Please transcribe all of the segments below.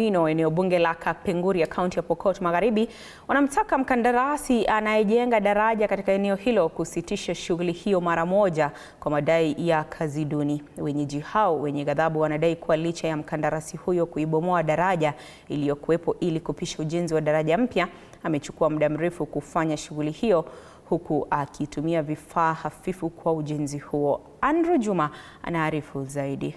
Eneo bunge la Kapenguria kaunti ya Pokot Magharibi wanamtaka mkandarasi anayejenga daraja katika eneo hilo kusitisha shughuli hiyo mara moja kwa madai ya kazi duni. Wenyeji hao wenye ghadhabu wanadai kuwa licha ya mkandarasi huyo kuibomoa daraja iliyokuwepo ili kupisha ujenzi wa daraja mpya, amechukua muda mrefu kufanya shughuli hiyo huku akitumia vifaa hafifu kwa ujenzi huo. Andrew Juma anaarifu zaidi.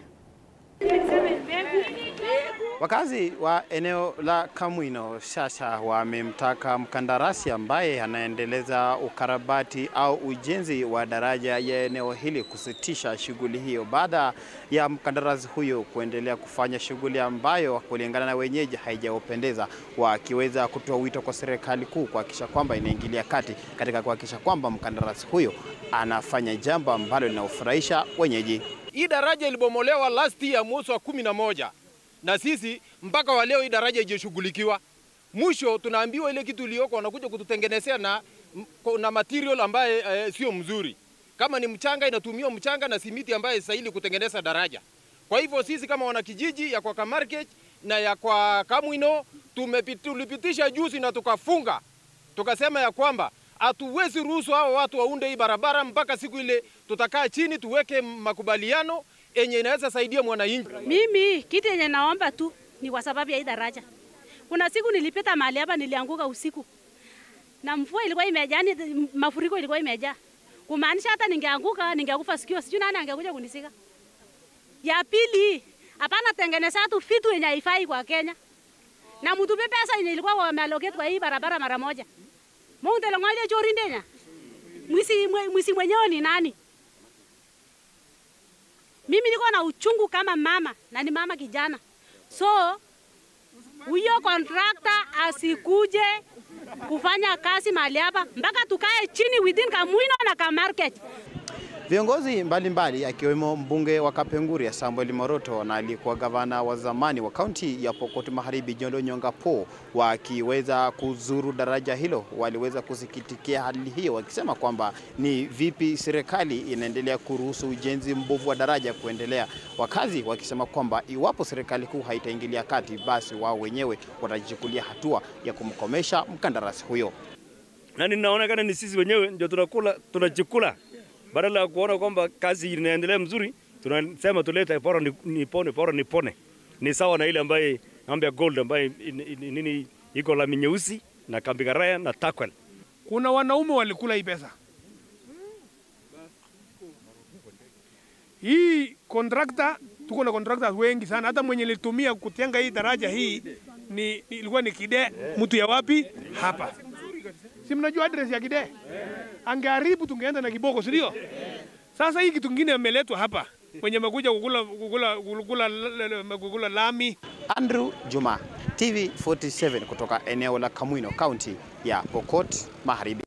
Wakazi wa eneo la Kamwino sasa wamemtaka mkandarasi ambaye anaendeleza ukarabati au ujenzi wa daraja ya eneo hili kusitisha shughuli hiyo baada ya mkandarasi huyo kuendelea kufanya shughuli ambayo kulingana na wenyeji haijawapendeza, wakiweza kutoa wito kwa serikali kuu kuhakikisha kwamba inaingilia kati katika kuhakikisha kwamba mkandarasi huyo anafanya jambo ambalo linafurahisha wenyeji. Hii daraja ilibomolewa last year mwezi wa 11. Na sisi mpaka wa leo hii daraja haijashughulikiwa. Mwisho tunaambiwa ile kitu iliyoko wanakuja kututengenezea na material ambaye sio mzuri. Kama ni mchanga inatumia mchanga na simiti ambaye stahili kutengeneza daraja. Kwa hivyo sisi kama wanakijiji ya kwa Kamarkech na ya kwa Kamwino tulipitisha juzi na tukafunga. Tukasema ya kwamba hatuwezi ruhusu hao watu waunde hii barabara mpaka siku ile tutakaa chini tuweke makubaliano enye inaweza saidia mwananchi. Mimi kitu yenye naomba tu ni kwa sababu ya hii daraja. Kuna siku nilipita mahali hapa nilianguka usiku. Na mvua ilikuwa imejaa, mafuriko ilikuwa imejaa. Kumaanisha hata ningeanguka, ningekufa sikio, sijui nani angekuja kunisika. Ya pili, hapana tengeneza tu vitu yenye haifai kwa Kenya. Na mtupe pesa yenye ilikuwa wameallocate kwa hii barabara mara moja. Mungu telongalia chori ndenya. Mwisi mwenyewe ni nani? Mimi niko na uchungu kama mama na ni mama kijana. So, huyo contractor asikuje kufanya kazi mahali hapa mpaka tukae chini within Kamwino na Kamarkech. Viongozi mbalimbali akiwemo mbunge wa Kapenguria Samuel Moroto na alikuwa gavana wa zamani wa kaunti ya Pokot Magharibi John Onyongapo wakiweza kuzuru daraja hilo waliweza kusikitikia hali hiyo, wakisema kwamba ni vipi serikali inaendelea kuruhusu ujenzi mbovu wa daraja kuendelea. Wakazi wakisema kwamba iwapo serikali kuu haitaingilia kati basi wao wenyewe watajichukulia hatua ya kumkomesha mkandarasi huyo. Na ninaonekana ni sisi wenyewe ndio tunajikula. Badala ya kuona kwamba kazi inaendelea mzuri, tunasema tuleta bora nipone. Ni sawa na ile ambaye naambia gold ambaye nini iko lami nyeusi na Kambigaraya na Takwel. Kuna wanaume walikula hii pesa. Hii contractor, tuko na contractors wengi sana. Hata mwenye litumia kutenga hii daraja hii ilikuwa ni Kide, mtu ya wapi? Hapa. Si mnajua address ya Kide? Angeharibu tungeenda na kiboko, si ndio? Sasa hii kitu kingine ameletwa hapa. Wenye makuja kukula lami. Andrew Juma, TV47 kutoka eneo la Kamwino, kaunti ya Pokot Magharibi.